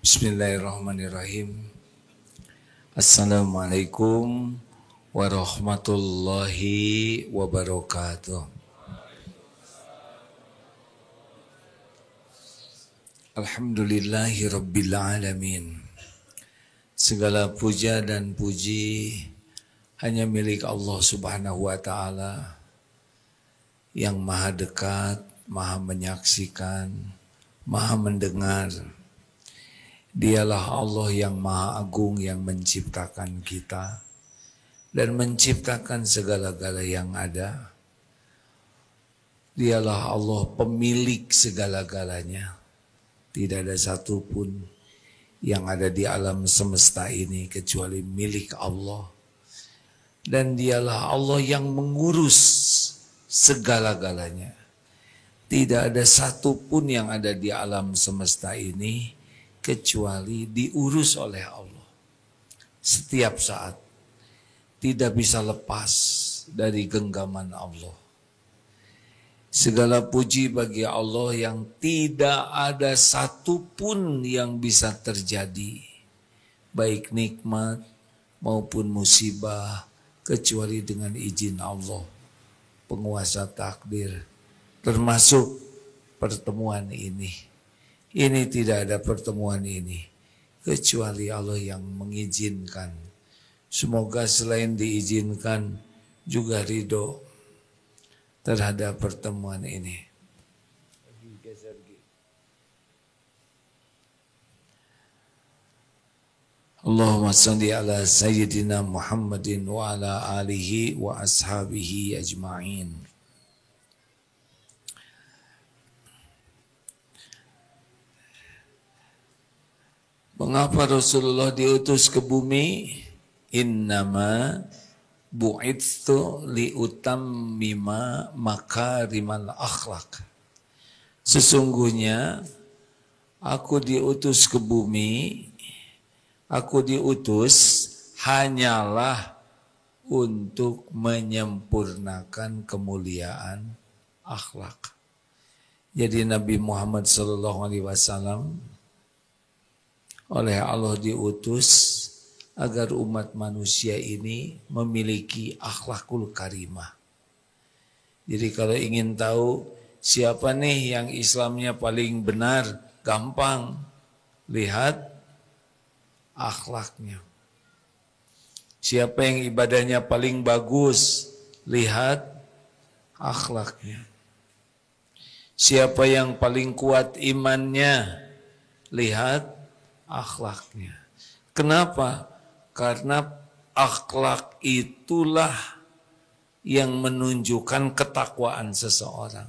Bismillahirrahmanirrahim. Assalamualaikum warahmatullahi wabarakatuh. Alhamdulillahi rabbil alamin. Segala puja dan puji hanya milik Allah Subhanahu wa taala yang maha dekat, maha menyaksikan, maha mendengar. Dialah Allah yang maha agung yang menciptakan kita dan menciptakan segala-gala yang ada. Dialah Allah pemilik segala-galanya. Tidak ada satupun yang ada di alam semesta ini kecuali milik Allah. Dan dialah Allah yang mengurus segala-galanya. Tidak ada satupun yang ada di alam semesta ini kecuali diurus oleh Allah. Setiap saat tidak bisa lepas dari genggaman Allah. Segala puji bagi Allah yang tidak ada satupun yang bisa terjadi, baik nikmat maupun musibah, kecuali dengan izin Allah, penguasa takdir, termasuk pertemuan ini. Ini tidak ada pertemuan ini kecuali Allah yang mengizinkan. Semoga selain diizinkan juga ridho terhadap pertemuan ini. Allahumma salli ala sayyidina Muhammadin wa ala alihi wa ashabihi ajma'in. Mengapa Rasulullah diutus ke bumi? Innama bu'itsu liutammima makarimal akhlak. Sesungguhnya aku diutus ke bumi, aku diutus hanyalah untuk menyempurnakan kemuliaan akhlak. Jadi Nabi Muhammad SAW oleh Allah diutus agar umat manusia ini memiliki akhlakul karimah. Jadi kalau ingin tahu siapa nih yang Islamnya paling benar, gampang, lihat akhlaknya. Siapa yang ibadahnya paling bagus, lihat akhlaknya. Siapa yang paling kuat imannya, lihat akhlaknya. Kenapa? Karena akhlak itulah yang menunjukkan ketakwaan seseorang.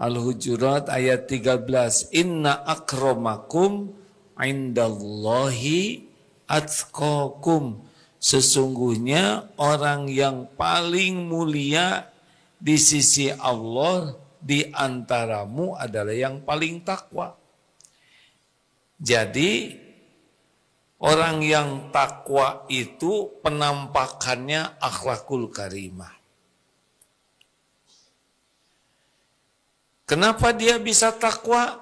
Al-Hujurat ayat 13. Inna akramakum indallahi atqakum. Sesungguhnya orang yang paling mulia di sisi Allah di antaramu adalah yang paling takwa. Jadi orang yang takwa itu penampakannya akhlakul karimah. Kenapa dia bisa takwa?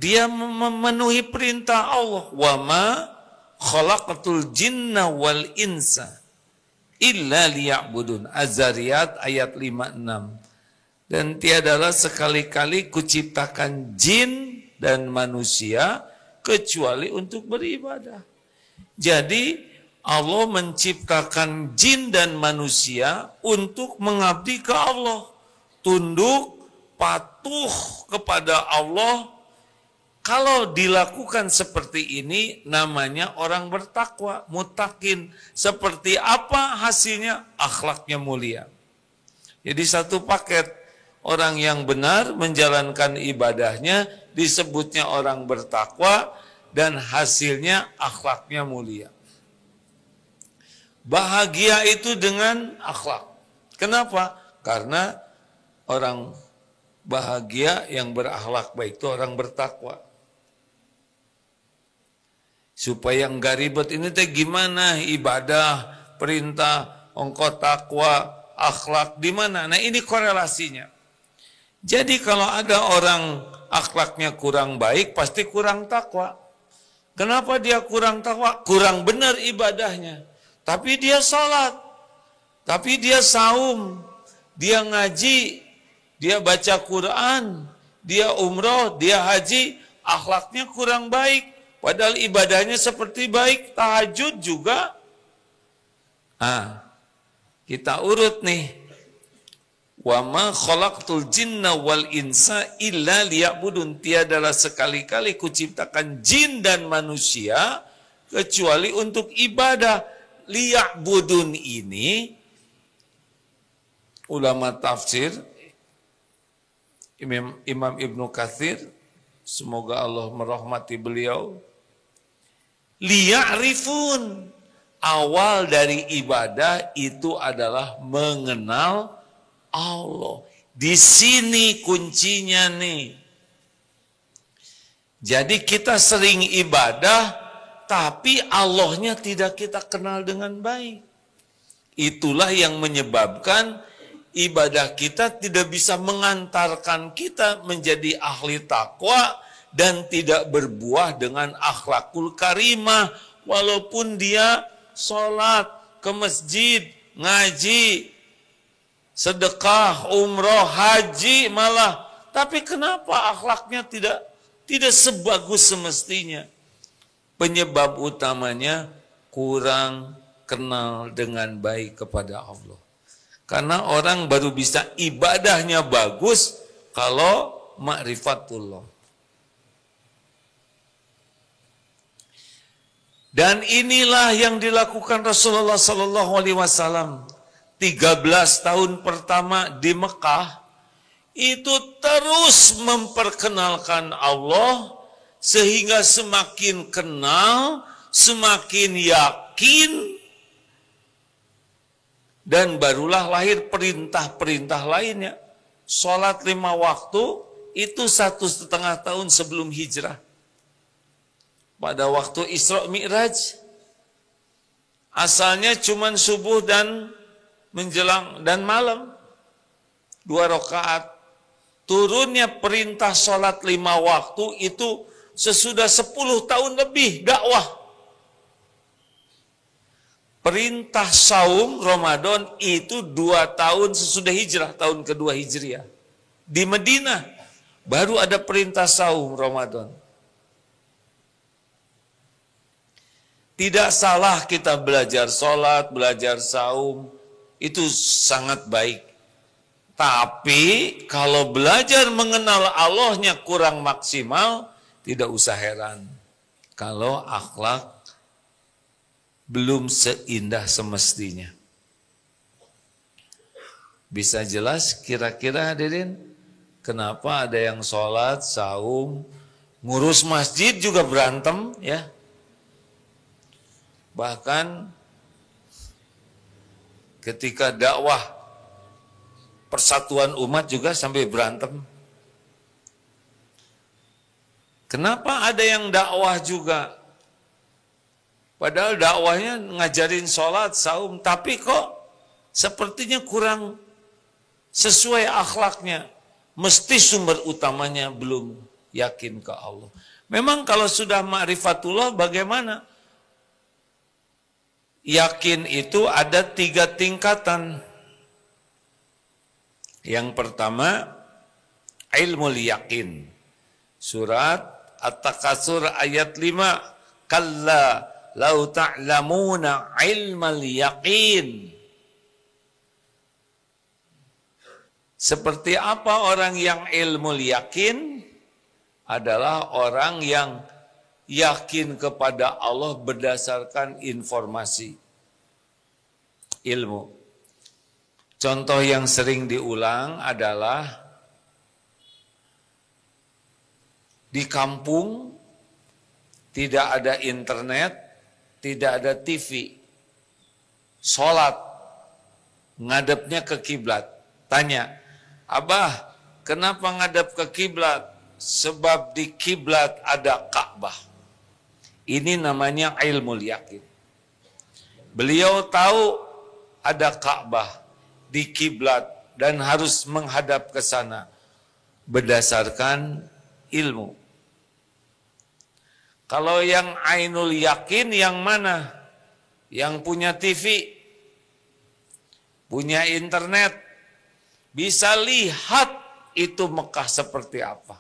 Dia memenuhi perintah Allah. Wa ma khalaqatul jinna wal insa illa liya'budun. Az-Zariyat ayat 56. Dan tiadalah sekali-kali kuciptakan jin dan manusia kecuali untuk beribadah. Jadi Allah menciptakan jin dan manusia untuk mengabdi ke Allah. Tunduk, patuh kepada Allah. Kalau dilakukan seperti ini namanya orang bertakwa, muttaqin. Seperti apa hasilnya? Akhlaknya mulia. Jadi satu paket. Orang yang benar menjalankan ibadahnya disebutnya orang bertakwa dan hasilnya akhlaknya mulia. Bahagia itu dengan akhlak. Kenapa? Karena orang bahagia yang berakhlak baik itu orang bertakwa. Supaya enggak ribet ini teh gimana ibadah, perintah, ongkot takwa, akhlak di mana? Nah ini korelasinya. Jadi kalau ada orang akhlaknya kurang baik, pasti kurang takwa. Kenapa dia kurang takwa? Kurang benar ibadahnya. Tapi dia salat, tapi dia saum, dia ngaji, dia baca Quran, dia umroh, dia haji, akhlaknya kurang baik. Padahal ibadahnya seperti baik, tahajud juga. Kita urut nih. Wa ma khalaqtul jinna wal insa illa liya'budun. Tiadalah sekali-kali kuciptakan jin dan manusia kecuali untuk ibadah. Liya'budun ini ulama tafsir Imam Ibnu Katsir, semoga Allah merahmati beliau, liya'rifun, awal dari ibadah itu adalah mengenal Allah. Di sini kuncinya nih. Jadi kita sering ibadah, tapi Allahnya tidak kita kenal dengan baik. Itulah yang menyebabkan ibadah kita tidak bisa mengantarkan kita menjadi ahli takwa dan tidak berbuah dengan akhlakul karimah. Walaupun dia sholat, ke masjid, ngaji, sedekah, umroh, haji malah. Tapi kenapa akhlaknya tidak sebagus semestinya? Penyebab utamanya kurang kenal dengan baik kepada Allah. Karena orang baru bisa ibadahnya bagus kalau ma'rifatullah. Dan inilah yang dilakukan Rasulullah sallallahu alaihi wasallam. 13 tahun pertama di Mekah itu terus memperkenalkan Allah, sehingga semakin kenal, semakin yakin, dan barulah lahir perintah-perintah lainnya. Sholat 5 waktu itu 1,5 tahun sebelum hijrah. Pada waktu Isra Mi'raj, asalnya cuman subuh dan menjelang dan malam 2 rakaat. Turunnya perintah sholat 5 waktu itu sesudah 10 tahun lebih dakwah. Perintah saum Ramadan itu 2 tahun sesudah hijrah, tahun kedua hijriah. Di Madinah baru ada perintah saum Ramadan. Tidak salah kita belajar sholat, belajar saum, itu sangat baik. Tapi kalau belajar mengenal Allahnya kurang maksimal, tidak usah heran kalau akhlak belum seindah semestinya. Bisa jelas kira-kira hadirin, kenapa ada yang sholat, saum, ngurus masjid juga berantem ya. Bahkan ketika dakwah persatuan umat juga sampai berantem. Kenapa ada yang dakwah juga? Padahal dakwahnya ngajarin sholat, saum, tapi kok sepertinya kurang sesuai akhlaknya. Mesti sumber utamanya belum yakin ke Allah. Memang kalau sudah ma'rifatullah bagaimana? Yakin itu ada 3 tingkatan. Yang pertama, ilmul yakin. Surat At-Takatsur ayat 5. Kalla lau ta'lamuna ilmal yakin. Seperti apa orang yang ilmul yakin? Adalah orang yang yakin kepada Allah berdasarkan informasi, ilmu. Contoh yang sering diulang adalah di kampung tidak ada internet, tidak ada TV. Sholat ngadepnya ke kiblat. Tanya, Abah, kenapa ngadep ke kiblat? Sebab di kiblat ada Ka'bah. Ini namanya ilmul yakin. Beliau tahu ada Ka'bah di kiblat dan harus menghadap ke sana. berdasarkan ilmu. Kalau yang ainul yakin yang mana? Yang punya TV, punya internet, bisa lihat itu Mekah seperti apa.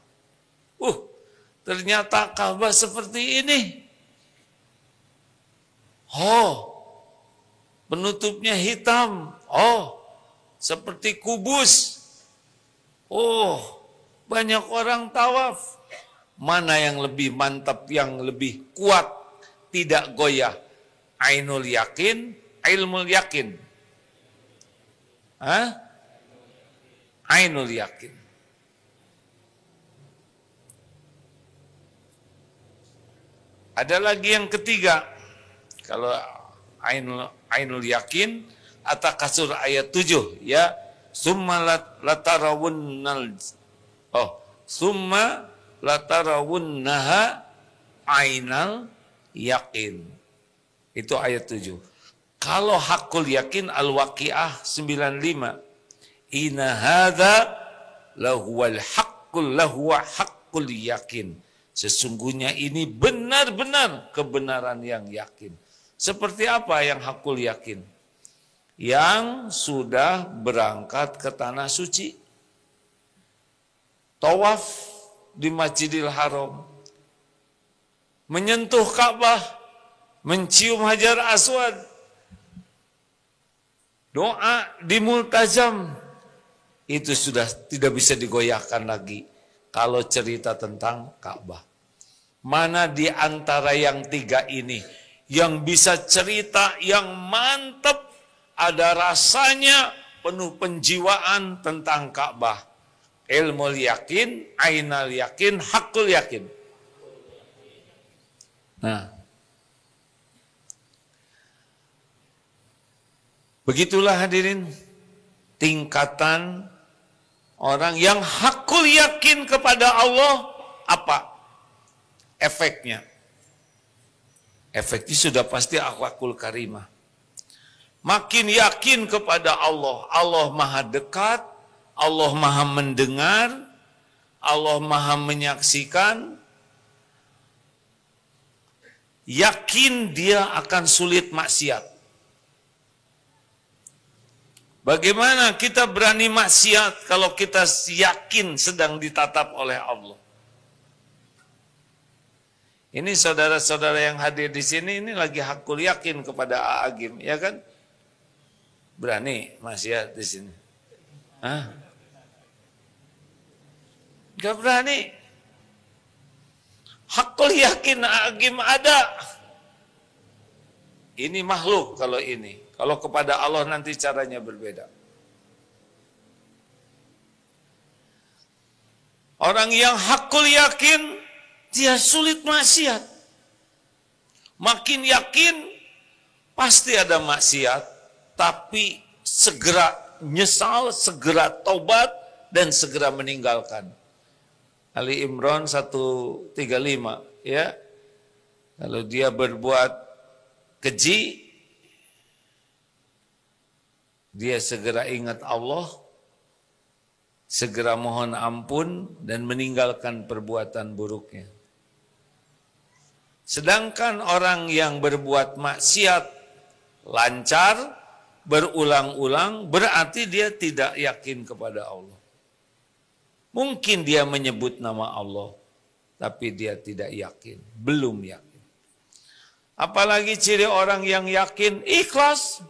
Ternyata Ka'bah seperti ini. Oh, penutupnya hitam. Oh, seperti kubus. Oh, banyak orang tawaf. Mana yang lebih mantap, yang lebih kuat, tidak goyah? Ainul yakin, ilmul yakin. Hah? Ainul yakin. Ada lagi yang ketiga. Kalau ainul yakin, At-Takasur ayat 7 ya. Summa latarawunnal summa latarawunnaha ainal yakin. Itu ayat 7. Kalau hakul yakin Al-Waqiah 95. Inna hadza lahuwal haqqul yakin. Sesungguhnya ini benar-benar kebenaran yang yakin. Seperti apa yang hakul yakin? Yang sudah berangkat ke tanah suci. Tawaf di Masjidil Haram. Menyentuh Ka'bah. Mencium Hajar Aswad. Doa di Multazam. Itu sudah tidak bisa digoyahkan lagi. Kalau cerita tentang Ka'bah. Mana di antara yang tiga ini yang bisa cerita yang mantap, ada rasanya, penuh penjiwaan tentang Ka'bah? Ilmul yakin, ainal yakin, hakul yakin. Nah, begitulah hadirin tingkatan orang yang hakul yakin kepada Allah. Apa efeknya? Efeknya sudah pasti akhlakul karimah. Makin yakin kepada Allah, Allah maha dekat, Allah maha mendengar, Allah maha menyaksikan. Yakin dia akan sulit maksiat. Bagaimana kita berani maksiat kalau kita yakin sedang ditatap oleh Allah? Ini saudara-saudara yang hadir di sini ini lagi hakul yakin kepada Agim, ya kan? Berani maksiat di sini? Hah? Gak berani. Hakul yakin Agim ada. Ini makhluk kalau ini. Kalau kepada Allah nanti caranya berbeda. Orang yang hakul yakin, dia sulit maksiat. Makin yakin, pasti ada maksiat, tapi segera nyesal, segera taubat, dan segera meninggalkan. Ali Imran 135, ya. Kalau dia berbuat keji, dia segera ingat Allah, segera mohon ampun, dan meninggalkan perbuatan buruknya. Sedangkan orang yang berbuat maksiat lancar, berulang-ulang, berarti dia tidak yakin kepada Allah. Mungkin dia menyebut nama Allah, tapi dia tidak yakin, belum yakin. Apalagi ciri orang yang yakin, ikhlas.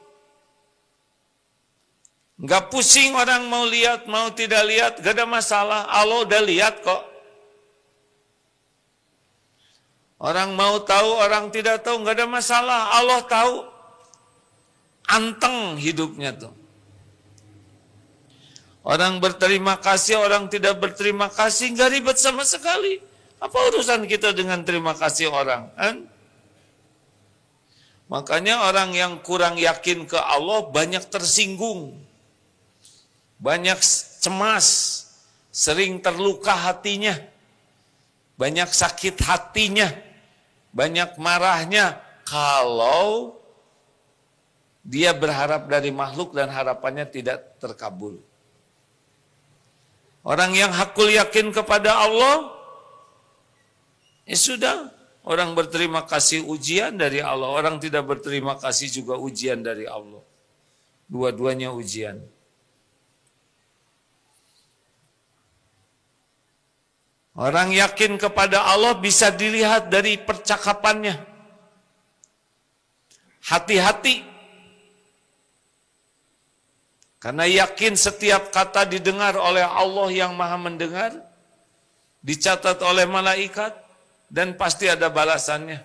Enggak pusing orang mau lihat, mau tidak lihat, gak ada masalah. Allah udah lihat kok. Orang mau tahu, orang tidak tahu, gak ada masalah. Allah tahu. Anteng hidupnya tuh. Orang berterima kasih, orang tidak berterima kasih, gak ribet sama sekali. Apa urusan kita dengan terima kasih orang? Kan? Makanya orang yang kurang yakin ke Allah banyak tersinggung. Banyak cemas, sering terluka hatinya, banyak sakit hatinya, banyak marahnya kalau dia berharap dari makhluk dan harapannya tidak terkabul. Orang yang hakul yakin kepada Allah, ya sudah. Orang berterima kasih ujian dari Allah. Orang tidak berterima kasih juga ujian dari Allah. Dua-duanya ujian. Orang yakin kepada Allah bisa dilihat dari percakapannya. Hati-hati. Karena yakin setiap kata didengar oleh Allah yang maha mendengar, dicatat oleh malaikat, dan pasti ada balasannya.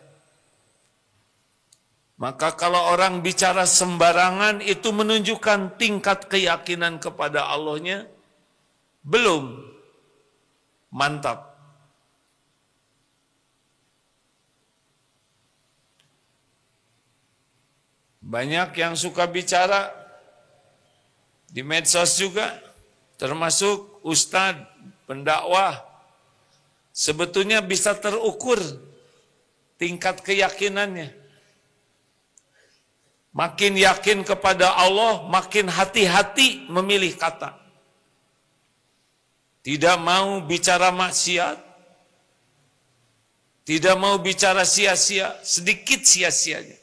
Maka kalau orang bicara sembarangan, itu menunjukkan tingkat keyakinan kepada Allahnya belum mantap. Banyak yang suka bicara di medsos juga, termasuk ustadz, pendakwah, sebetulnya bisa terukur tingkat keyakinannya. Makin yakin kepada Allah, makin hati-hati memilih kata. Tidak mau bicara maksiat, tidak mau bicara sia-sia, sedikit sia-sianya.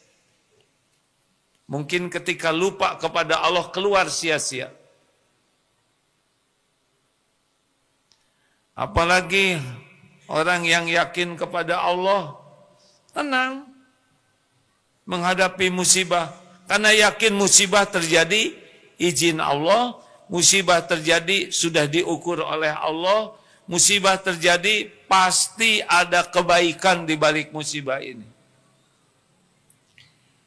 Mungkin ketika lupa kepada Allah keluar sia-sia. Apalagi orang yang yakin kepada Allah, tenang menghadapi musibah. Karena yakin musibah terjadi, izin Allah. Musibah terjadi, sudah diukur oleh Allah. Musibah terjadi, pasti ada kebaikan di balik musibah ini.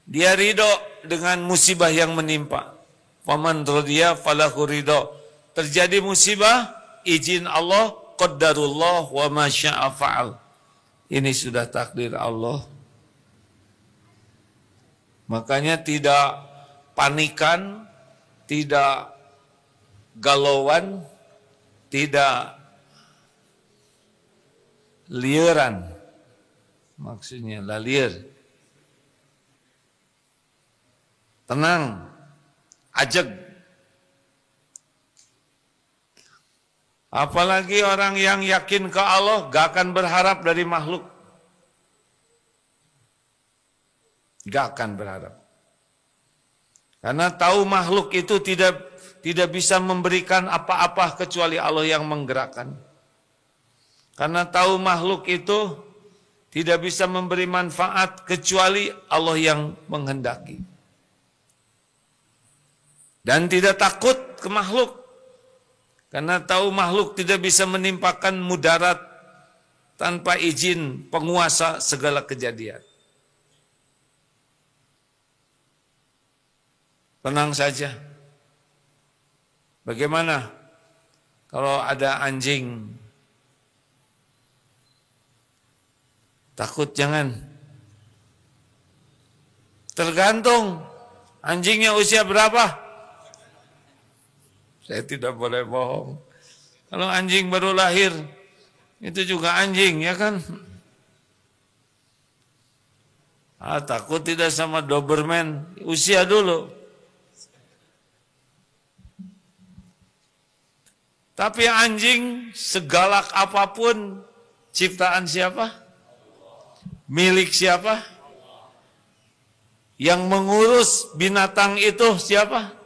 Dia ridho dengan musibah yang menimpa. Faman radiya falahu ridho. Terjadi musibah, izin Allah, qaddarullah wa ma syaa fa'al. Ini sudah takdir Allah. Makanya tidak panikan, tidak galauan, tidak liaran. Maksudnya lalier. Tenang, ajeg. Apalagi orang yang yakin ke Allah, gak akan berharap dari makhluk. Gak akan berharap. Karena tahu makhluk itu tidak bisa memberikan apa-apa kecuali Allah yang menggerakkan. Karena tahu makhluk itu tidak bisa memberi manfaat kecuali Allah yang menghendaki. Dan tidak takut ke makhluk. Karena tahu makhluk tidak bisa menimpakan mudarat tanpa izin penguasa segala kejadian. Tenang saja. Bagaimana kalau ada anjing? Takut jangan. Tergantung anjingnya usia berapa. Saya tidak boleh bohong. Kalau anjing baru lahir, itu juga anjing, ya kan? Takut tidak sama Doberman, usia dulu. Tapi anjing segalak apapun, ciptaan siapa? Milik siapa? Yang mengurus binatang itu siapa?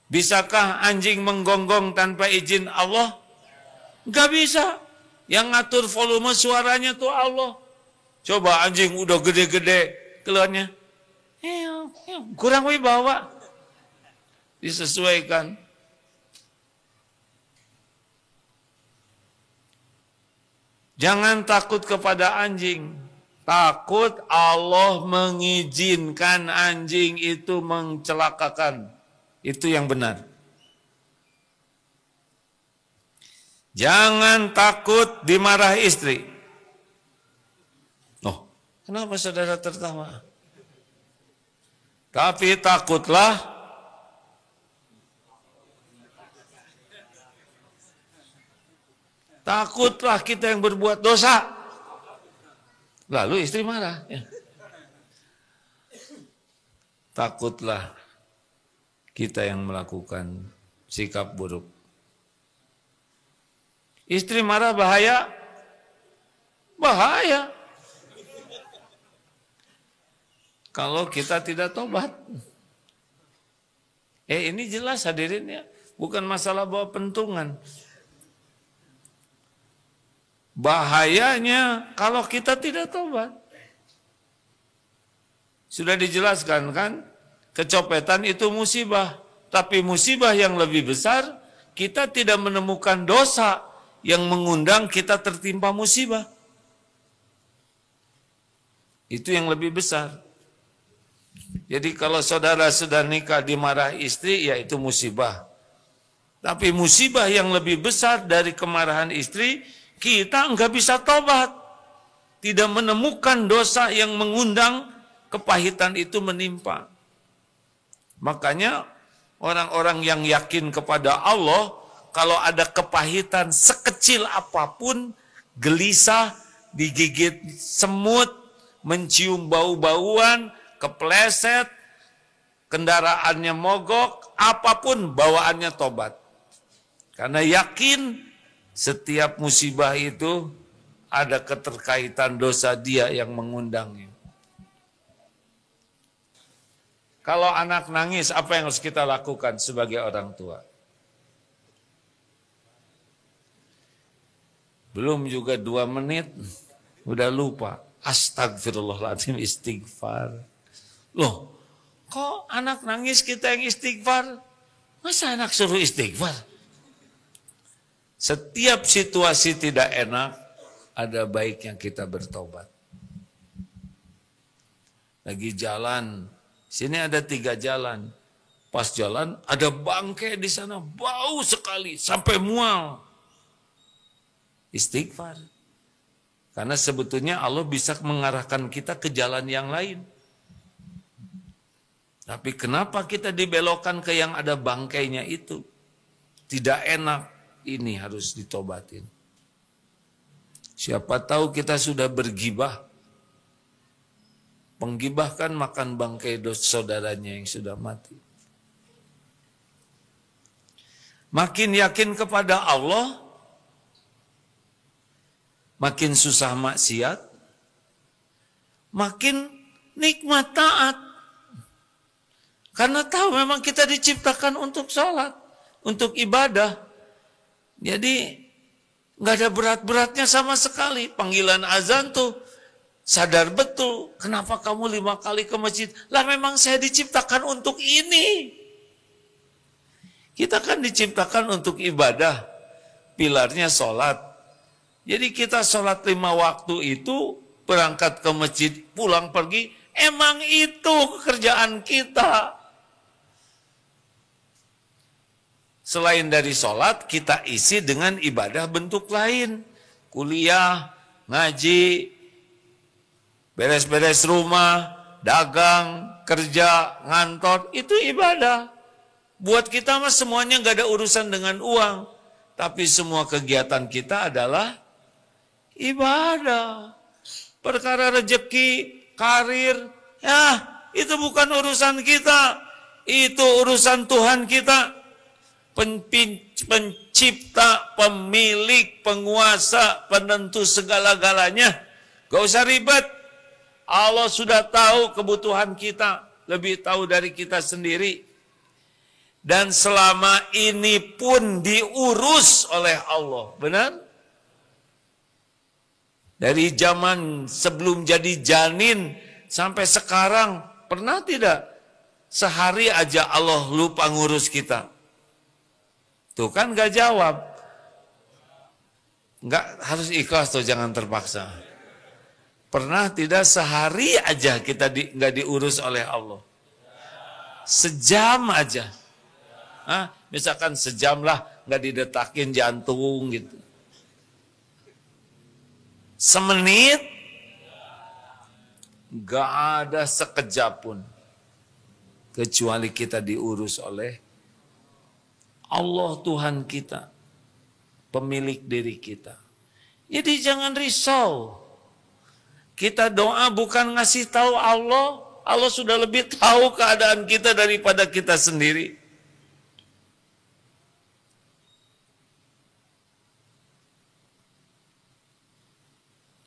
Bisakah anjing menggonggong tanpa izin Allah? Gak bisa. Yang ngatur volume suaranya tuh Allah. Coba anjing udah gede-gede keluarnya. Kurang wibawa. Disesuaikan. Jangan takut kepada anjing. Takut Allah mengizinkan anjing itu mencelakakan. Itu yang benar. Jangan takut dimarahi istri. Oh, kenapa saudara tertawa? Tapi takutlah kita yang berbuat dosa. Lalu istri marah. Ya. Takutlah kita yang melakukan sikap buruk. Istri marah bahaya? Bahaya. Kalau kita tidak tobat. Ini jelas hadirin ya. Bukan masalah bawa pentungan. Bahayanya kalau kita tidak tobat. Sudah dijelaskan kan? Kecopetan itu musibah. Tapi musibah yang lebih besar, kita tidak menemukan dosa yang mengundang kita tertimpa musibah. Itu yang lebih besar. Jadi kalau saudara sudah nikah dimarahi istri, ya itu musibah. Tapi musibah yang lebih besar dari kemarahan istri, kita enggak bisa tobat. Tidak menemukan dosa yang mengundang kepahitan itu menimpa. Makanya orang-orang yang yakin kepada Allah, kalau ada kepahitan sekecil apapun, gelisah, digigit semut, mencium bau-bauan, kepleset, kendaraannya mogok, apapun bawaannya tobat. Karena yakin setiap musibah itu ada keterkaitan dosa dia yang mengundangnya. Kalau anak nangis, apa yang harus kita lakukan sebagai orang tua? Belum juga 2 menit, udah lupa. Astagfirullahaladzim, istighfar. Loh, kok anak nangis kita yang istighfar? Masa anak suruh istighfar? Setiap situasi tidak enak, ada baiknya kita bertobat. Lagi jalan, sini ada 3 jalan. Pas jalan, ada bangkai di sana, bau sekali, sampai mual. Istighfar. Karena sebetulnya Allah bisa mengarahkan kita ke jalan yang lain. Tapi kenapa kita dibelokkan ke yang ada bangkainya itu? Tidak enak, ini harus ditobatin. Siapa tahu kita sudah bergibah. Penggibah kan makan bangkai saudaranya yang sudah mati. Makin yakin kepada Allah, makin susah maksiat, makin nikmat taat. Karena tahu memang kita diciptakan untuk sholat, untuk ibadah. Jadi nggak ada berat-beratnya sama sekali. Panggilan azan tuh sadar betul. Kenapa kamu 5 kali ke masjid? Lah memang saya diciptakan untuk ini. Kita kan diciptakan untuk ibadah. Pilarnya sholat. Jadi kita sholat 5 waktu itu, berangkat ke masjid, pulang pergi, emang itu pekerjaan kita. Selain dari sholat, kita isi dengan ibadah bentuk lain. Kuliah, ngaji, beres-beres rumah, dagang, kerja, ngantor, itu ibadah. Buat kita mah semuanya gak ada urusan dengan uang. Tapi semua kegiatan kita adalah ibadah. Perkara rezeki, karir, ya itu bukan urusan kita. Itu urusan Tuhan kita. Pencipta, pemilik, penguasa, penentu segala-galanya. Gak usah ribet. Allah sudah tahu kebutuhan kita. Lebih tahu dari kita sendiri. Dan selama ini pun diurus oleh Allah. Benar? Dari zaman sebelum jadi janin sampai sekarang, pernah tidak sehari aja Allah lupa ngurus kita? Tuh kan gak jawab. Gak harus ikhlas tuh, jangan terpaksa. Pernah tidak sehari aja kita gak diurus oleh Allah? Sejam aja. Misalkan sejam lah gak didetakin jantung gitu. Semenit gak ada sekejap pun. Kecuali kita diurus oleh Allah Tuhan kita, pemilik diri kita. Jadi jangan risau. Kita doa bukan ngasih tahu Allah. Allah sudah lebih tahu keadaan kita daripada kita sendiri.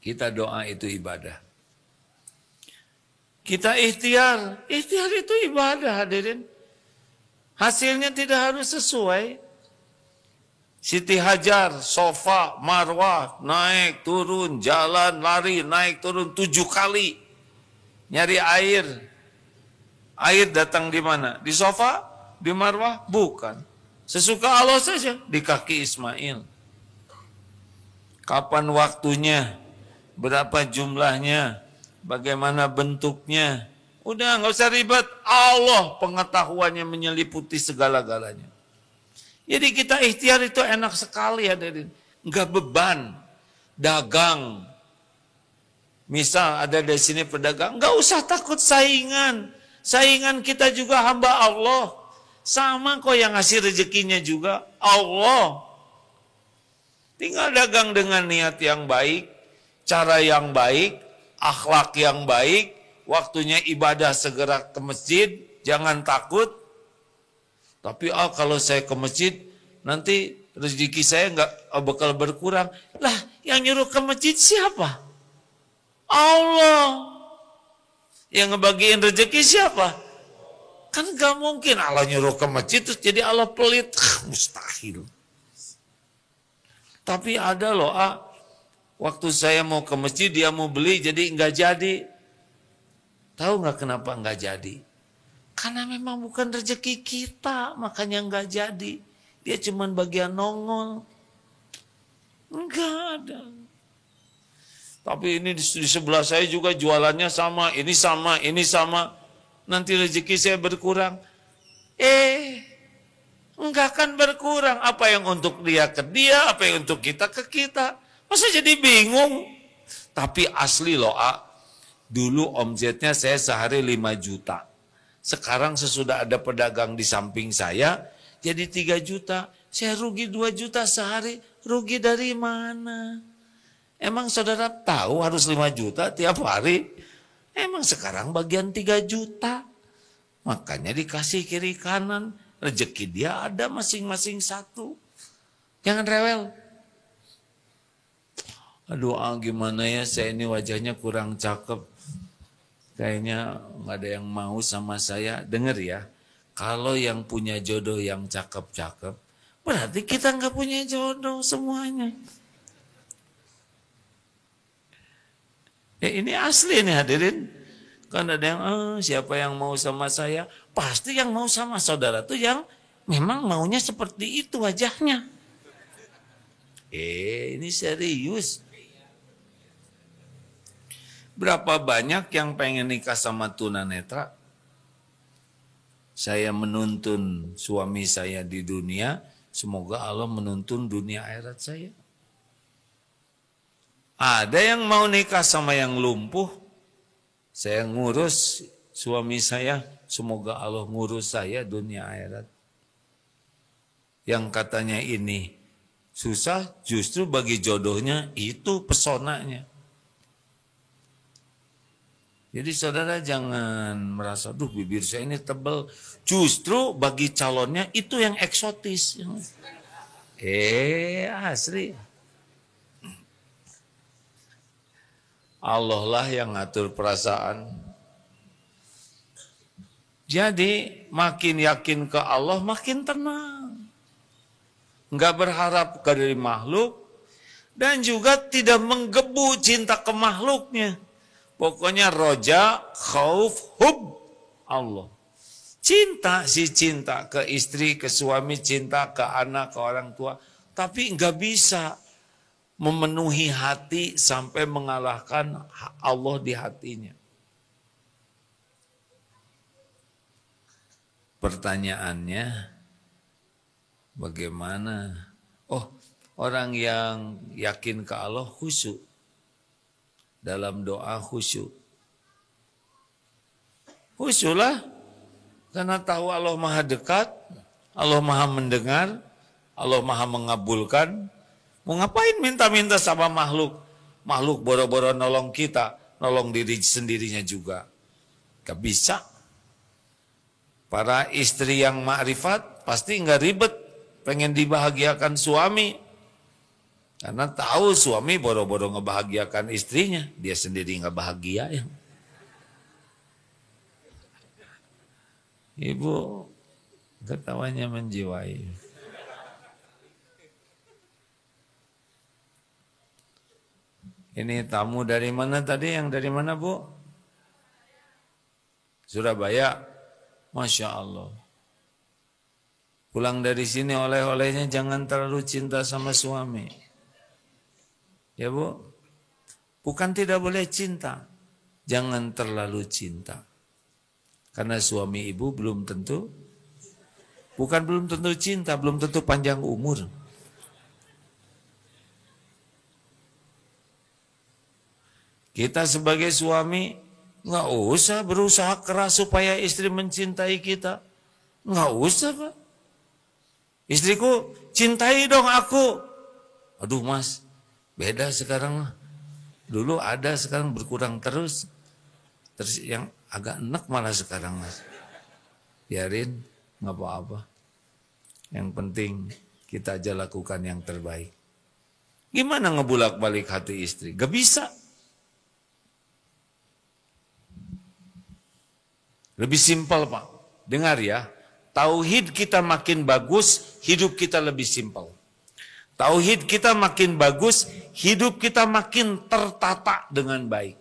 Kita doa itu ibadah. Kita ikhtiar itu ibadah hadirin. Hasilnya tidak harus sesuai. Siti Hajar, Sofa, Marwah, naik, turun, jalan, lari, naik, turun 7 kali. Nyari air. Air datang di mana? Di Sofa? Di Marwah? Bukan. Sesuka Allah saja, di kaki Ismail. Kapan waktunya? Berapa jumlahnya? Bagaimana bentuknya? Udah, nggak usah ribet. Allah pengetahuannya menyeliputi segala-galanya. Jadi kita ikhtiar itu enak sekali hadirin. Nggak beban. Dagang. Misal ada di sini pedagang, nggak usah takut saingan. Saingan kita juga hamba Allah. Sama kok yang ngasih rezekinya juga Allah. Tinggal dagang dengan niat yang baik, cara yang baik, akhlak yang baik, waktunya ibadah segera ke masjid, jangan takut. Tapi kalau saya ke masjid, nanti rezeki saya nggak bakal berkurang. Lah, yang nyuruh ke masjid siapa? Allah. Yang ngebagiin rezeki siapa? Kan nggak mungkin Allah nyuruh ke masjid terus jadi Allah pelit. Mustahil. Tapi ada loh, waktu saya mau ke masjid, dia mau beli, jadi nggak jadi. Tahu nggak kenapa nggak jadi? Karena memang bukan rezeki kita, makanya nggak jadi. Dia cuma bagian nongol. Nggak ada. Tapi ini di sebelah saya juga jualannya sama, ini sama, ini sama. Nanti rezeki saya berkurang. Enggak akan berkurang. Apa yang untuk dia ke dia, apa yang untuk kita ke kita. Masa jadi bingung? Tapi asli loh, dulu omsetnya saya sehari 5 juta. Sekarang sesudah ada pedagang di samping saya, jadi 3 juta. Saya rugi 2 juta sehari. Rugi dari mana? Emang saudara tahu harus 5 juta tiap hari? Emang sekarang bagian 3 juta. Makanya dikasih kiri kanan. Rezeki dia ada masing-masing satu. Jangan rewel. Aduh, gimana ya, saya ini wajahnya kurang cakep. Kayaknya nggak ada yang mau sama saya. Dengar ya, kalau yang punya jodoh yang cakep-cakep, berarti kita nggak punya jodoh semuanya. Ini asli nih hadirin. Kan ada yang, siapa yang mau sama saya? Pasti yang mau sama saudara tuh yang memang maunya seperti itu wajahnya. Ini serius. Berapa banyak yang pengen nikah sama tunanetra? Saya menuntun suami saya di dunia, semoga Allah menuntun dunia akhirat saya. Ada yang mau nikah sama yang lumpuh, saya ngurus suami saya, semoga Allah ngurus saya dunia akhirat. Yang katanya ini susah, justru bagi jodohnya itu pesonanya. Jadi saudara jangan merasa, duh bibir saya ini tebal. Justru bagi calonnya itu yang eksotis. Asli. Allah lah yang ngatur perasaan. Jadi makin yakin ke Allah makin tenang. Enggak berharap dari makhluk dan juga tidak menggebu cinta ke makhluknya. Pokoknya roja, khauf, hub Allah. Cinta ke istri, ke suami, cinta ke anak, ke orang tua. Tapi enggak bisa memenuhi hati sampai mengalahkan Allah di hatinya. Pertanyaannya, bagaimana? Orang yang yakin ke Allah khusyuk. Dalam doa khusyuk. Khusyuklah, karena tahu Allah maha dekat, Allah maha mendengar, Allah maha mengabulkan. Mau ngapain minta-minta sama makhluk? Makhluk boro-boro nolong kita, nolong diri sendirinya juga. Gak bisa. Para istri yang ma'rifat pasti gak ribet, pengen dibahagiakan suami. Karena tahu suami boro-boro ngebahagiakan istrinya, dia sendiri nggak bahagia ya. Ibu ketawanya menjiwai. Ini tamu dari mana tadi? Yang dari mana, Bu? Surabaya. Masya Allah. Pulang dari sini oleh-olehnya jangan terlalu cinta sama suami. Ya, Bu? Bukan tidak boleh cinta. Jangan terlalu cinta. Karena suami ibu belum tentu, bukan belum tentu cinta, belum tentu panjang umur. Kita sebagai suami nggak usah berusaha keras supaya istri mencintai kita. Nggak usah, Pak. Istriku, cintai dong aku. Aduh Mas, beda sekarang. Dulu ada, sekarang berkurang terus. Terus yang agak enak malah sekarang Mas. Biarin, nggak apa-apa. Yang penting kita aja lakukan yang terbaik. Gimana ngebulak-balik hati istri? Gak bisa. Lebih simpel Pak. Dengar ya. Tauhid kita makin bagus, hidup kita lebih simpel. Tauhid kita makin bagus, hidup kita makin tertata dengan baik.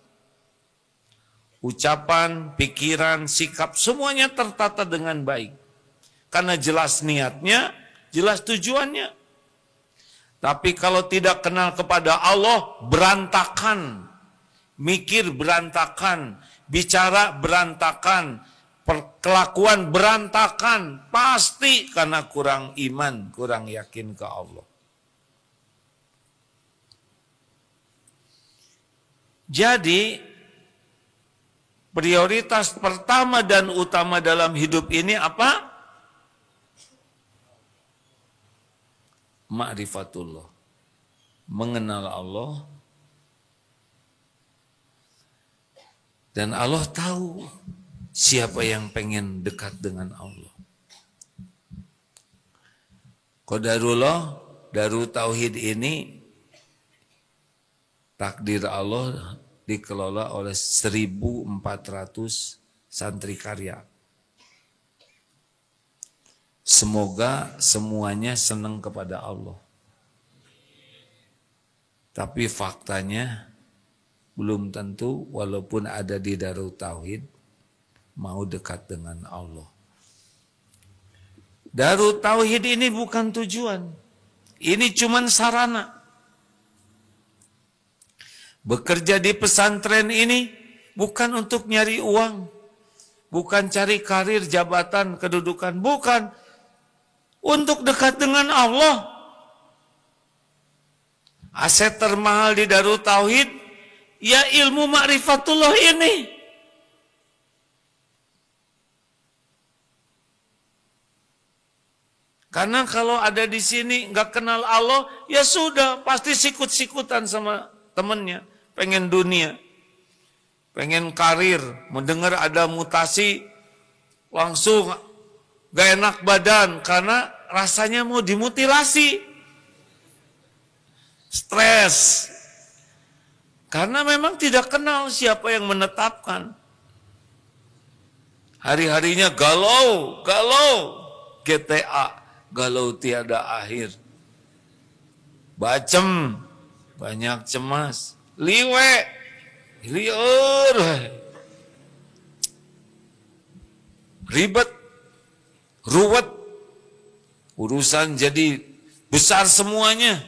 Ucapan, pikiran, sikap, semuanya tertata dengan baik. Karena jelas niatnya, jelas tujuannya. Tapi kalau tidak kenal kepada Allah, berantakan. Mikir berantakan, bicara berantakan, kelakuan berantakan, pasti karena kurang iman, kurang yakin ke Allah. Jadi, prioritas pertama dan utama dalam hidup ini apa? Ma'rifatullah. Mengenal Allah. Dan Allah tahu siapa yang pengen dekat dengan Allah. Qadarullah, Darut Tauhid ini takdir Allah dikelola oleh 1.400 santri karya. Semoga semuanya senang kepada Allah. Tapi faktanya belum tentu walaupun ada di Darut Tauhid mau dekat dengan Allah. Darut Tauhid ini bukan tujuan. Ini cuman sarana. Bekerja di pesantren ini bukan untuk nyari uang. Bukan cari karir, jabatan, kedudukan. Bukan. Untuk dekat dengan Allah. Aset termahal di Darut Tauhid ya ilmu ma'rifatullah ini. Karena kalau ada di sini nggak kenal Allah, ya sudah pasti sikut-sikutan sama temennya, pengen dunia, pengen karir, mendengar ada mutasi langsung gak enak badan karena rasanya mau dimutilasi, stres. Karena memang tidak kenal siapa yang menetapkan. Hari-harinya galau, GTA, galau tiada akhir. Bacem, banyak cemas. Liur, ribet, ruwet. Urusan jadi besar semuanya.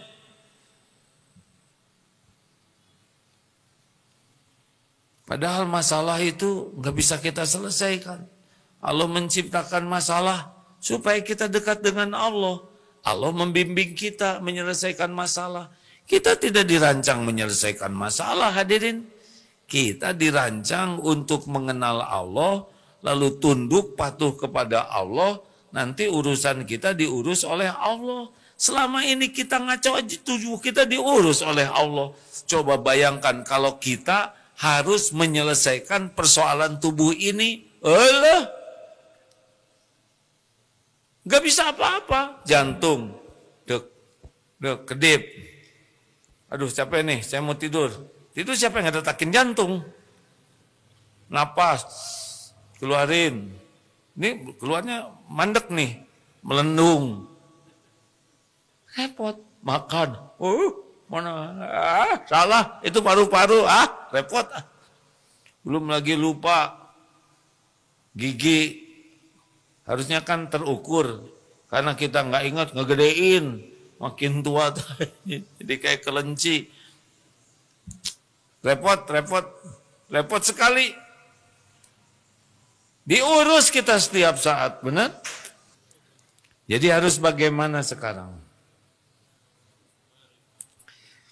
Padahal masalah itu nggak bisa kita selesaikan. Allah menciptakan masalah supaya kita dekat dengan Allah. Allah membimbing kita menyelesaikan masalah. Kita tidak dirancang menyelesaikan masalah, hadirin. Kita dirancang untuk mengenal Allah, lalu tunduk patuh kepada Allah. Nanti urusan kita diurus oleh Allah. Selama ini kita ngaco aja, tujuh kita diurus oleh Allah. Coba bayangkan kalau kita harus menyelesaikan persoalan tubuh ini. Gak bisa apa-apa. Jantung, kedip, Aduh capek nih, saya mau tidur. Tidur siapa yang ngedetakin jantung? Napas, keluarin. Ini keluarnya mandek nih, melendung. Repot, makan. Mana? Salah, itu paru-paru. Repot. Belum lagi lupa. Gigi, harusnya kan terukur. Karena kita nggak ingat, ngegedein. Makin tua, jadi kayak kelinci. Repot sekali. Diurus kita setiap saat, benar? Jadi harus bagaimana sekarang?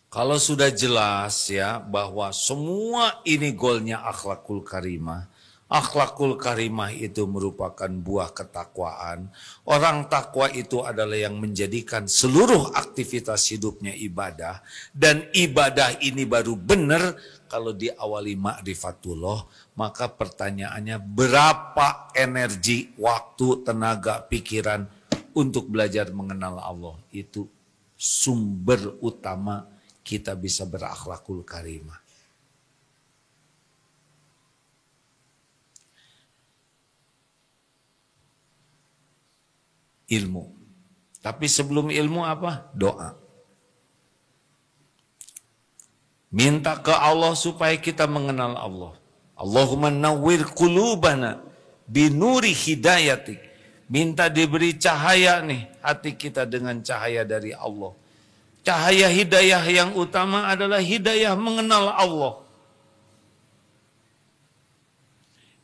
Kalau sudah jelas ya bahwa semua ini goalnya akhlakul karimah. Akhlakul karimah itu merupakan buah ketakwaan. Orang takwa itu adalah yang menjadikan seluruh aktivitas hidupnya ibadah. Dan ibadah ini baru benar kalau diawali ma'rifatullah. Maka pertanyaannya berapa energi, waktu, tenaga, pikiran untuk belajar mengenal Allah. Itu sumber utama kita bisa berakhlakul karimah. Ilmu. Tapi sebelum ilmu apa? Doa. Minta ke Allah supaya kita mengenal Allah. Allahumma nawwir qulubana binuri hidayatik. Minta diberi cahaya nih hati kita dengan cahaya dari Allah. Cahaya hidayah yang utama adalah hidayah mengenal Allah.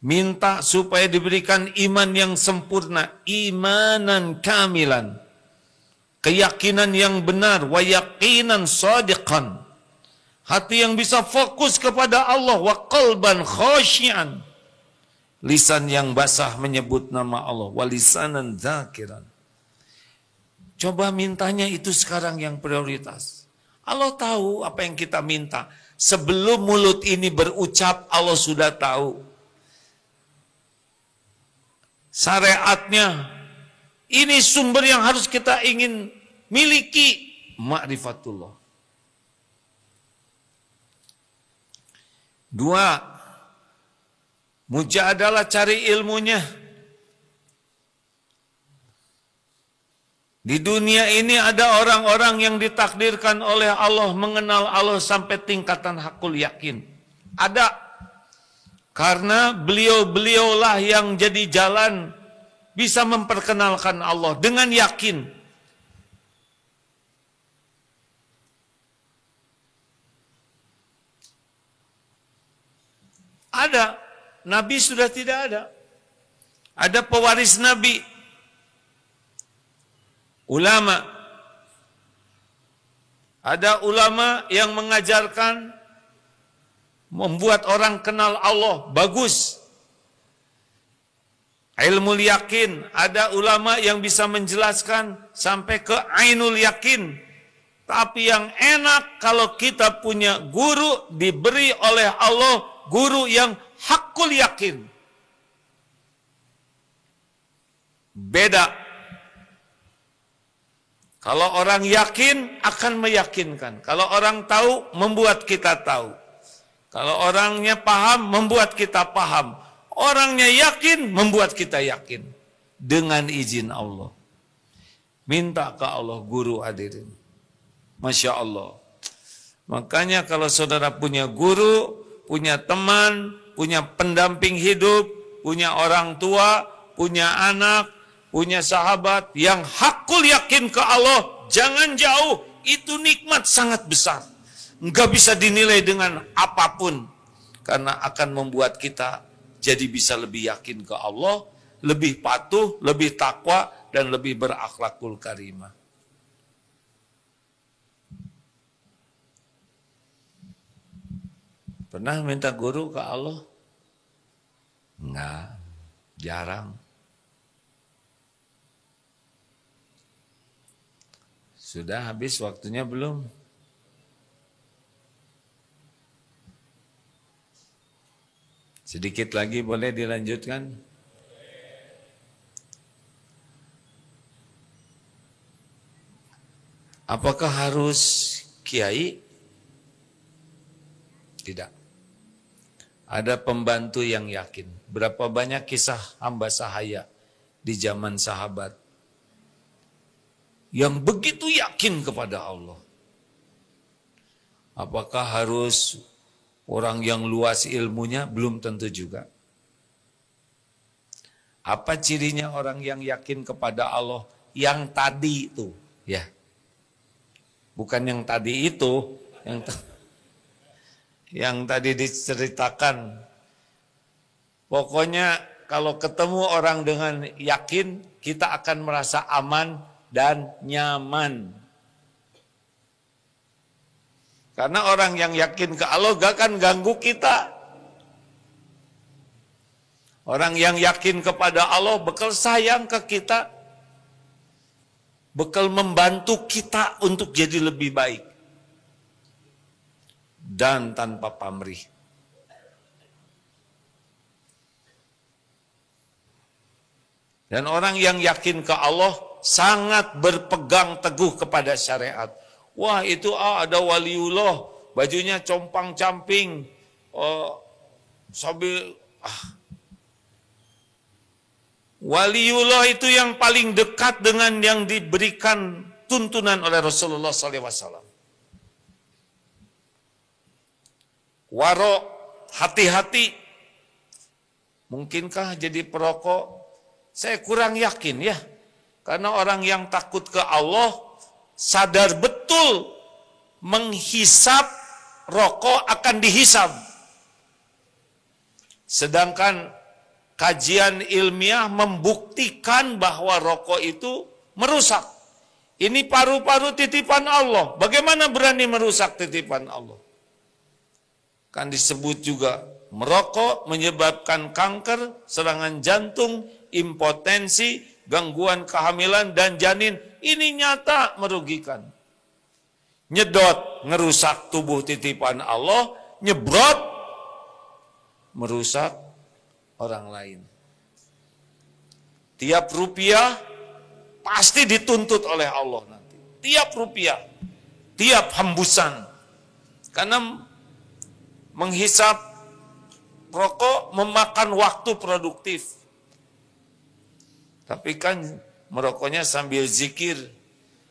Minta supaya diberikan iman yang sempurna, imanan kamilan. Keyakinan yang benar, wa yaqinan shadiqan. Hati yang bisa fokus kepada Allah, wa qalban khasyian. Lisan yang basah menyebut nama Allah, wa lisanan dzakiran. Coba mintanya itu sekarang yang prioritas. Allah tahu apa yang kita minta. Sebelum mulut ini berucap, Allah sudah tahu. Syariatnya, ini sumber yang harus kita ingin miliki, ma'rifatullah. Dua, mujadalah cari ilmunya. Di dunia ini ada orang-orang yang ditakdirkan oleh Allah mengenal Allah sampai tingkatan hakul yakin. Ada. Karena beliau-beliaulah yang jadi jalan bisa memperkenalkan Allah dengan yakin. Ada, Nabi sudah tidak ada. Ada pewaris Nabi. Ulama. Ada ulama yang mengajarkan membuat orang kenal Allah bagus. Ilmu yakin, ada ulama yang bisa menjelaskan sampai ke ainul yakin. Tapi yang enak kalau kita punya guru diberi oleh Allah, guru yang hakul yakin. Beda. Kalau orang yakin akan meyakinkan. Kalau orang tahu membuat kita tahu. Kalau orangnya paham, membuat kita paham. Orangnya yakin, membuat kita yakin. Dengan izin Allah. Minta ke Allah, guru hadirin. Masya Allah. Makanya kalau saudara punya guru, punya teman, punya pendamping hidup, punya orang tua, punya anak, punya sahabat, yang hakul yakin ke Allah, jangan jauh. Itu nikmat sangat besar. Enggak bisa dinilai dengan apapun. Karena akan membuat kita jadi bisa lebih yakin ke Allah, lebih patuh, lebih takwa, dan lebih berakhlakul karimah. Pernah minta guru ke Allah? Enggak, jarang. Sudah habis waktunya belum? Sedikit lagi boleh dilanjutkan? Apakah harus kiai? Tidak. Ada pembantu yang yakin. Berapa banyak kisah hamba sahaya di zaman sahabat yang begitu yakin kepada Allah. Apakah harus orang yang luas ilmunya? Belum tentu juga. Apa cirinya orang yang yakin kepada Allah? Yang tadi itu, ya. Bukan yang tadi itu, yang tadi diceritakan. Pokoknya kalau ketemu orang dengan yakin, kita akan merasa aman dan nyaman. Karena orang yang yakin ke Allah gak akan ganggu kita. Orang yang yakin kepada Allah bakal sayang ke kita. Bakal membantu kita untuk jadi lebih baik. Dan tanpa pamrih. Dan orang yang yakin ke Allah sangat berpegang teguh kepada syariat. Wah itu ada waliullah, bajunya compang-camping, sambil waliullah itu yang paling dekat dengan yang diberikan tuntunan oleh Rasulullah SAW. Warok, hati-hati. Mungkinkah jadi perokok? Saya kurang yakin ya. Karena orang yang takut ke Allah sadar betul menghisap rokok akan dihisap. Sedangkan kajian ilmiah membuktikan bahwa rokok itu merusak. Ini paru-paru titipan Allah. Bagaimana berani merusak titipan Allah? Kan disebut juga merokok menyebabkan kanker, serangan jantung, impotensi, gangguan kehamilan dan janin. Ini nyata merugikan. Nyedot ngerusak tubuh titipan Allah, nyebrot merusak orang lain. Tiap rupiah pasti dituntut oleh Allah nanti. Tiap rupiah, tiap hembusan. Karena menghisap rokok memakan waktu produktif. Tapi kan merokoknya sambil zikir.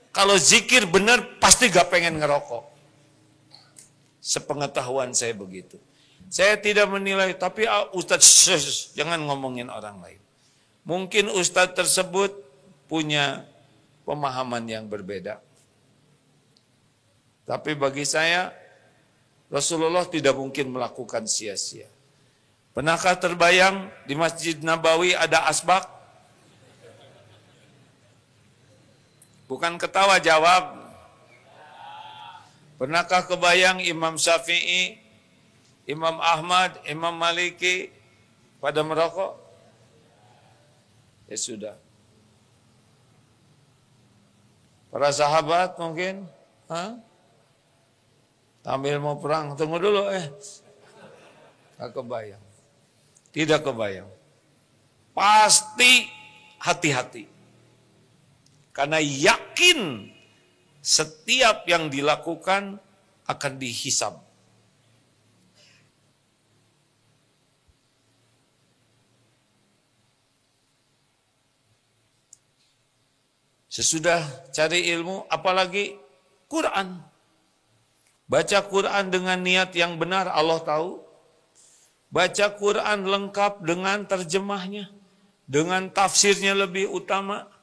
Kalau zikir benar pasti gak pengen ngerokok. Sepengetahuan saya begitu. Saya tidak menilai, tapi Ustadz jangan ngomongin orang lain. Mungkin Ustadz tersebut punya pemahaman yang berbeda. Tapi bagi saya, Rasulullah tidak mungkin melakukan sia-sia. Pernahkah terbayang di Masjid Nabawi ada asbak? Bukan ketawa, jawab. Pernahkah kebayang Imam Syafi'i, Imam Ahmad, Imam Maliki pada merokok? Ya sudah. Para sahabat mungkin? Sambil mau perang, tunggu dulu Tidak kebayang. Tidak kebayang. Pasti hati-hati. Karena yakin setiap yang dilakukan akan dihisab. Sesudah cari ilmu, apalagi Quran. Baca Quran dengan niat yang benar, Allah tahu. Baca Quran lengkap dengan terjemahnya, dengan tafsirnya lebih utama.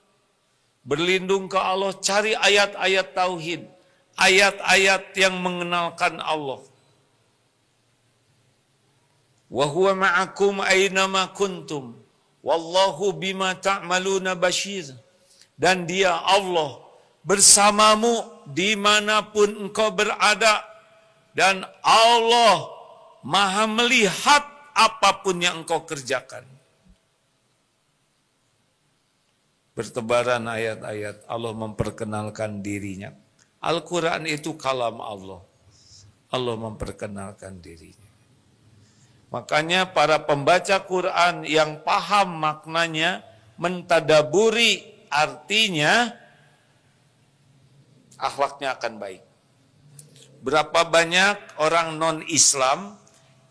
Berlindung ke Allah, cari ayat-ayat tauhid, ayat-ayat yang mengenalkan Allah. Wa huwa ma'akum aynama kuntum, wallahu bima ta'maluna basyir. Dan dia Allah bersamamu dimanapun engkau berada. Dan Allah maha melihat apapun yang engkau kerjakan. Bertebaran ayat-ayat Allah memperkenalkan dirinya. Al-Quran itu kalam Allah. Allah memperkenalkan dirinya. Makanya para pembaca Quran yang paham maknanya, mentadaburi artinya, akhlaknya akan baik. berapa banyak orang non-Islam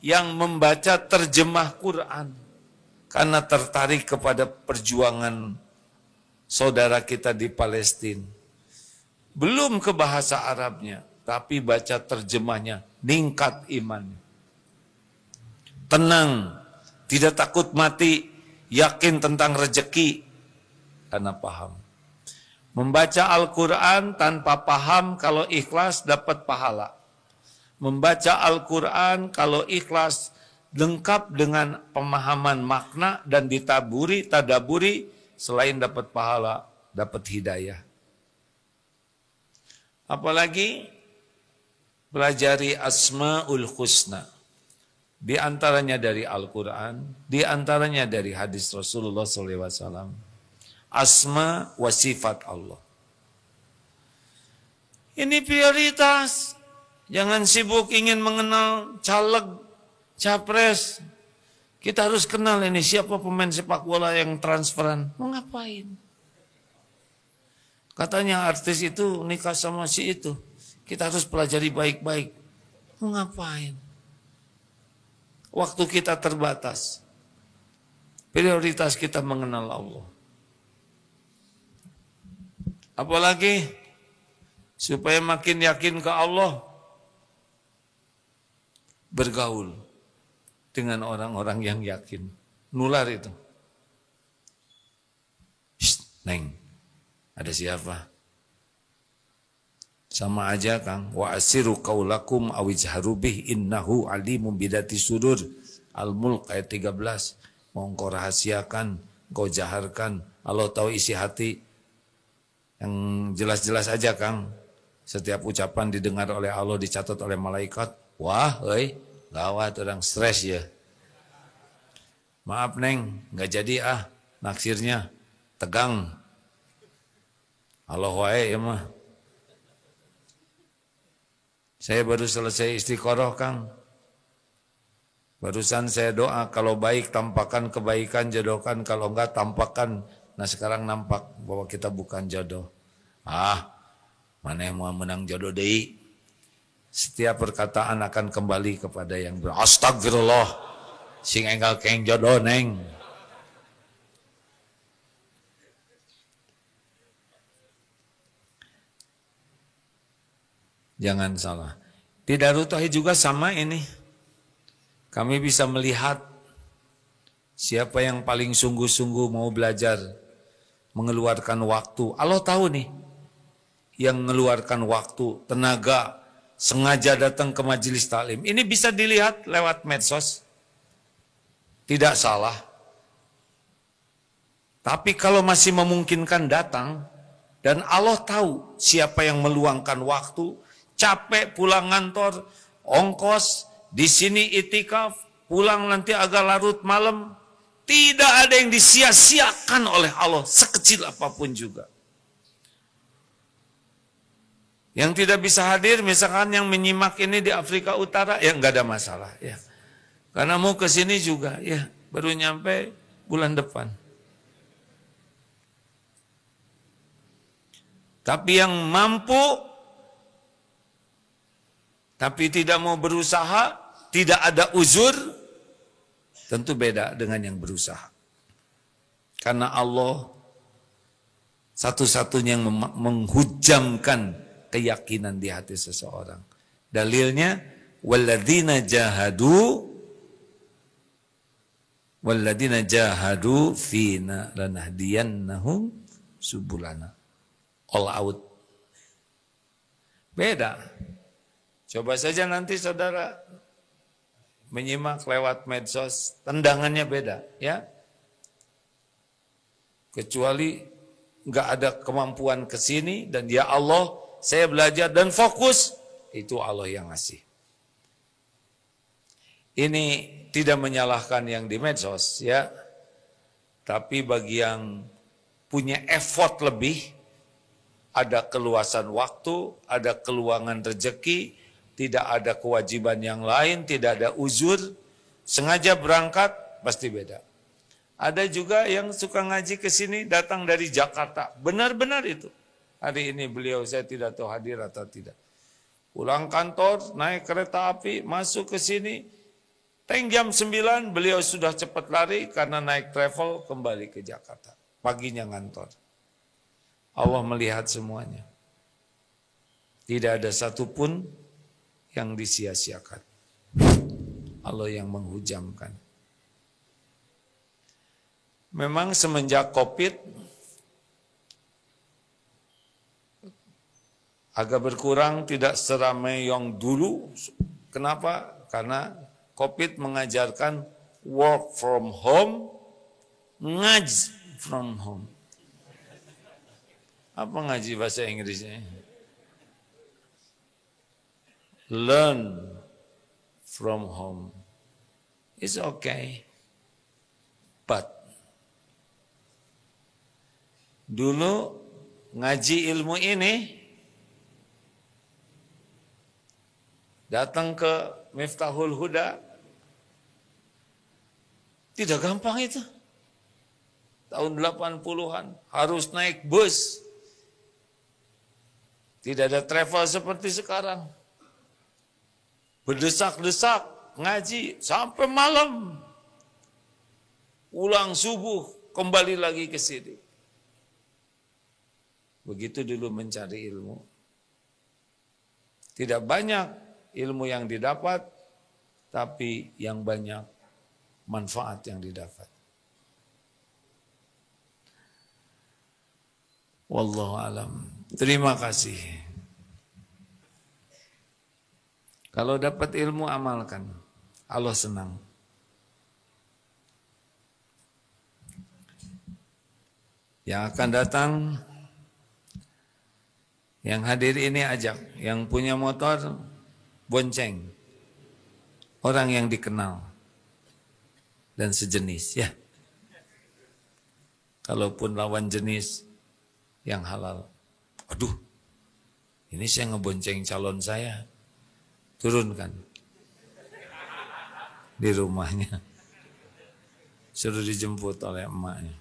yang membaca terjemah Quran karena tertarik kepada perjuangan saudara kita di Palestina. Belum ke bahasa Arabnya, tapi baca terjemahnya, ningkat imannya. Tenang, tidak takut mati, yakin tentang rezeki, karena paham. Membaca Al-Quran tanpa paham, kalau ikhlas dapat pahala. Membaca Al-Quran kalau ikhlas lengkap dengan pemahaman makna dan tadaburi, selain dapat pahala, dapat hidayah. Apalagi pelajari Asmaul Husna. Di antaranya dari Al-Quran, di antaranya dari hadis Rasulullah SAW. Asma wa sifat Allah. Ini prioritas. Jangan sibuk ingin mengenal caleg, capres. Kita harus kenal ini siapa pemain sepak bola yang transferan. Mau ngapain? Katanya artis itu nikah sama si itu. Kita harus pelajari baik-baik. Mau ngapain? Waktu kita terbatas. Prioritas kita mengenal Allah. Apalagi supaya makin yakin ke Allah, bergaul dengan orang-orang yang yakin. Nular itu. Neng, ada siapa? Sama aja Kang. Wa asiru qaulakum awijharu bih innahu alimum bidati sudur. Al-Mulk ayat 13. Mau engkau rahasiakan, engkau jaharkan, Allah tahu isi hati. Yang jelas-jelas aja Kang. Setiap ucapan didengar oleh Allah, dicatat oleh malaikat. Wah, gawat orang stres ya. Maaf Neng, nggak jadi naksirnya. Tegang. Allah wae ya mah. Saya baru selesai istiqoroh Kang. Barusan saya doa, kalau baik tampakkan kebaikan, jodohkan, kalau enggak tampakkan. Nah sekarang nampak bahwa kita bukan jodoh. Mana yang mau menang jodoh deh. Setiap perkataan akan kembali kepada yang astagfirullah. Sing enggal keng jodoh Neng. Jangan salah. Di Darut Tauhid juga sama ini. Kami bisa melihat siapa yang paling sungguh-sungguh mau belajar, mengeluarkan waktu. Allah tahu nih, yang mengeluarkan waktu, tenaga, sengaja datang ke majelis taklim. Ini bisa dilihat lewat medsos. Tidak salah. Tapi kalau masih memungkinkan datang, dan Allah tahu siapa yang meluangkan waktu, capek pulang ngantor, ongkos, di sini itikaf, pulang nanti agak larut malam. Tidak ada yang disia-siakan oleh Allah, sekecil apapun juga. Yang tidak bisa hadir, misalkan yang menyimak ini di Afrika Utara, ya nggak ada masalah. Ya. Karena mau ke sini juga, ya baru nyampe bulan depan. Tapi yang mampu, tapi tidak mau berusaha, tidak ada uzur, tentu beda dengan yang berusaha. Karena Allah satu-satunya yang menghujamkan keyakinan di hati seseorang. Dalilnya, walladzina jahadu fina lanahdiyannahum subulana. All out. Beda. Coba saja nanti saudara menyimak lewat medsos, tendangannya beda, ya. Kecuali nggak ada kemampuan ke sini dan ya Allah, saya belajar dan fokus, itu Allah yang ngasih. Ini tidak menyalahkan yang di medsos, ya. Tapi bagi yang punya effort lebih, ada keluasan waktu, ada keluangan rezeki, tidak ada kewajiban yang lain, tidak ada uzur, sengaja berangkat, pasti beda. Ada juga yang suka ngaji ke sini, datang dari Jakarta, benar-benar itu. Hari ini beliau saya tidak tahu hadir atau tidak. Pulang kantor, naik kereta api, masuk ke sini. Teng jam 9 beliau sudah cepat lari karena naik travel kembali ke Jakarta. Paginya ngantor. Allah melihat semuanya. Tidak ada satupun yang disia-siakan. Allah yang menghujamkan. Memang semenjak COVID agak berkurang, tidak seramai yang dulu. Kenapa? Karena COVID mengajarkan work from home, ngaji from home. Apa ngaji bahasa Inggrisnya? Learn from home. It's okay. But dulu ngaji ilmu ini datang ke Miftahul Huda tidak gampang itu. Tahun 80-an harus naik bus. Tidak ada travel seperti sekarang. Berdesak-desak ngaji sampai malam. Pulang subuh kembali lagi ke sini. Begitu dulu mencari ilmu. Tidak banyak ilmu yang didapat, tapi yang banyak manfaat yang didapat. Wallahu alam. Terima kasih. Kalau dapat ilmu amalkan. Allah senang. Yang akan datang, yang hadir ini ajak, yang punya motor bonceng orang yang dikenal dan sejenis ya. Kalaupun lawan jenis yang halal. Aduh, ini saya ngebonceng calon saya. Turunkan di rumahnya. Suruh dijemput oleh emaknya.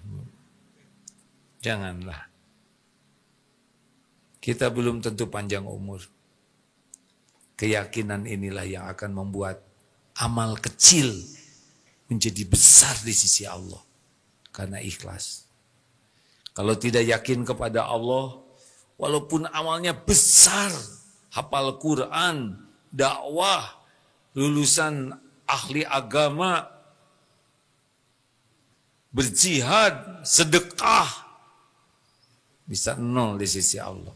Janganlah. Kita belum tentu panjang umur. Keyakinan inilah yang akan membuat amal kecil menjadi besar di sisi Allah. Karena ikhlas. Kalau tidak yakin kepada Allah, walaupun amalnya besar, hafal Quran, dakwah, lulusan ahli agama, berjihad, sedekah, bisa nol di sisi Allah.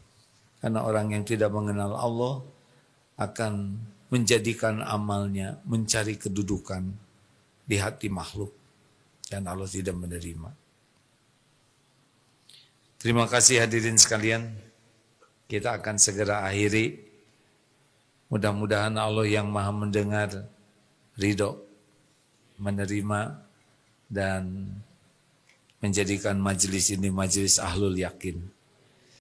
Karena orang yang tidak mengenal Allah akan menjadikan amalnya mencari kedudukan di hati makhluk. Dan Allah tidak menerima. Terima kasih hadirin sekalian. Kita akan segera akhiri. Mudah-mudahan Allah yang maha mendengar, ridho, menerima, dan menjadikan majelis ini majelis ahlul yakin.